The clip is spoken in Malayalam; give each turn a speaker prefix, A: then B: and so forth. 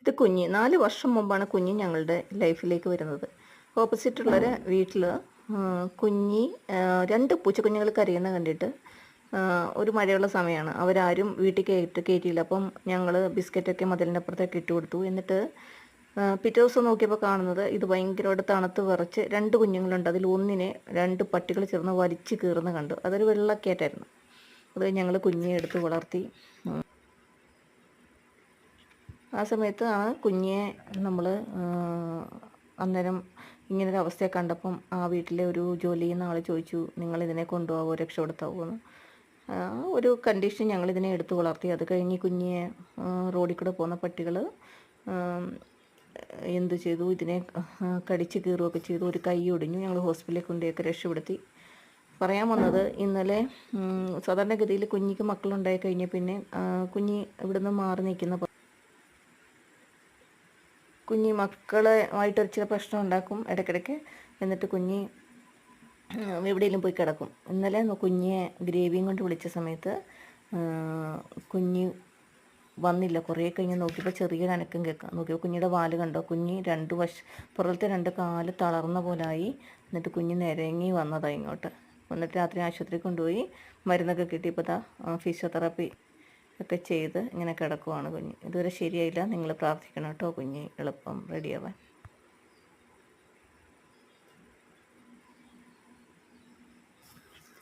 A: ഇത് കുഞ്ഞ് 4 വർഷം മുമ്പാണ് കുഞ്ഞ് ഞങ്ങളുടെ ലൈഫിലേക്ക് വരുന്നത്. ഓപ്പോസിറ്റുള്ളൊരു വീട്ടിൽ കുഞ്ഞി 2 പൂച്ചക്കുഞ്ഞുങ്ങൾ കരയുന്നത് കണ്ടിട്ട് ഒരു മഴയുള്ള സമയമാണ്. അവരാരും വീട്ടിൽ കയറ്റിയില്ല. അപ്പം ഞങ്ങൾ ബിസ്ക്കറ്റൊക്കെ മതിലിൻ്റെ അപ്പുറത്തേക്ക് ഇട്ട് കൊടുത്തു. എന്നിട്ട് പിറ്റേ ദിവസം നോക്കിയപ്പോൾ കാണുന്നത് ഇത് ഭയങ്കരമായിട്ട് തണുത്ത് വിറച്ച് 2 കുഞ്ഞുങ്ങളുണ്ട്. അതിൽ ഒന്നിനെ 2 പട്ടികൾ ചേർന്ന് വലിച്ച് കീറുന്ന കണ്ടു. അതൊരു വെള്ളക്കേറ്റായിരുന്നു. അത് ഞങ്ങൾ കുഞ്ഞിനെ എടുത്ത് വളർത്തി. ആ സമയത്ത് ആ കുഞ്ഞിനെ നമ്മൾ അന്നേരം ഇങ്ങനൊരു അവസ്ഥയെ കണ്ടപ്പം ആ വീട്ടിലെ ഒരു ജോലി ചെയ്യുന്ന ആൾ ചോദിച്ചു, നിങ്ങളിതിനെ കൊണ്ടുപോകുമോ, രക്ഷപ്പെടുത്താവോ എന്ന്. ഒരു കണ്ടീഷൻ ഞങ്ങളിതിനെ എടുത്ത് വളർത്തി. അത് കഴിഞ്ഞ് കുഞ്ഞിനെ റോഡിൽ കൂടെ പോകുന്ന പട്ടികൾ എന്ത് ചെയ്തു, ഇതിനെ കടിച്ച് കീറുകയൊക്കെ ചെയ്തു. ഒരു കൈ ഒടിഞ്ഞു. ഞങ്ങൾ ഹോസ്പിറ്റലിൽ കൊണ്ടുപോയൊക്കെ രക്ഷപ്പെടുത്തി. പറയാൻ വന്നത്, ഇന്നലെ സാധാരണഗതിയിൽ കുഞ്ഞിക്ക് മക്കളുണ്ടായി കഴിഞ്ഞാൽ പിന്നെ കുഞ്ഞി ഇവിടുന്ന് മാറി നിൽക്കുന്ന കുഞ്ഞി മക്കളെ ആയിട്ടൊരു ചില പ്രശ്നം ഉണ്ടാക്കും ഇടയ്ക്കിടയ്ക്ക്. എന്നിട്ട് കുഞ്ഞി എവിടെയെങ്കിലും പോയി കിടക്കും. ഇന്നലെ കുഞ്ഞിയെ ഗ്രേവിയും കൊണ്ട് വിളിച്ച സമയത്ത് കുഞ്ഞി വന്നില്ല. കുറേ കഴിഞ്ഞ് നോക്കിയപ്പോൾ ചെറിയൊരു അനക്കം കേൾക്കാം. നോക്കിയപ്പോൾ കുഞ്ഞിയുടെ വാല് കണ്ടോ, കുഞ്ഞി പുറത്തെ 2 കാല് തളർന്ന പോലായി. എന്നിട്ട് കുഞ്ഞ് നിരങ്ങി വന്നതാണ് ഇങ്ങോട്ട്. എന്നിട്ട് രാത്രി ആശുപത്രിയിൽ കൊണ്ടുപോയി മരുന്നൊക്കെ കിട്ടിയപ്പോൾ ഫിസിയോതെറാപ്പി ഒക്കെ ചെയ്ത് ഇങ്ങനെ കിടക്കുവാണ് കുഞ്ഞ്. ഇതുവരെ ശരിയായില്ല. നിങ്ങൾ പ്രാർത്ഥിക്കണം കേട്ടോ കുഞ്ഞ് എളുപ്പം റെഡിയാവാൻ.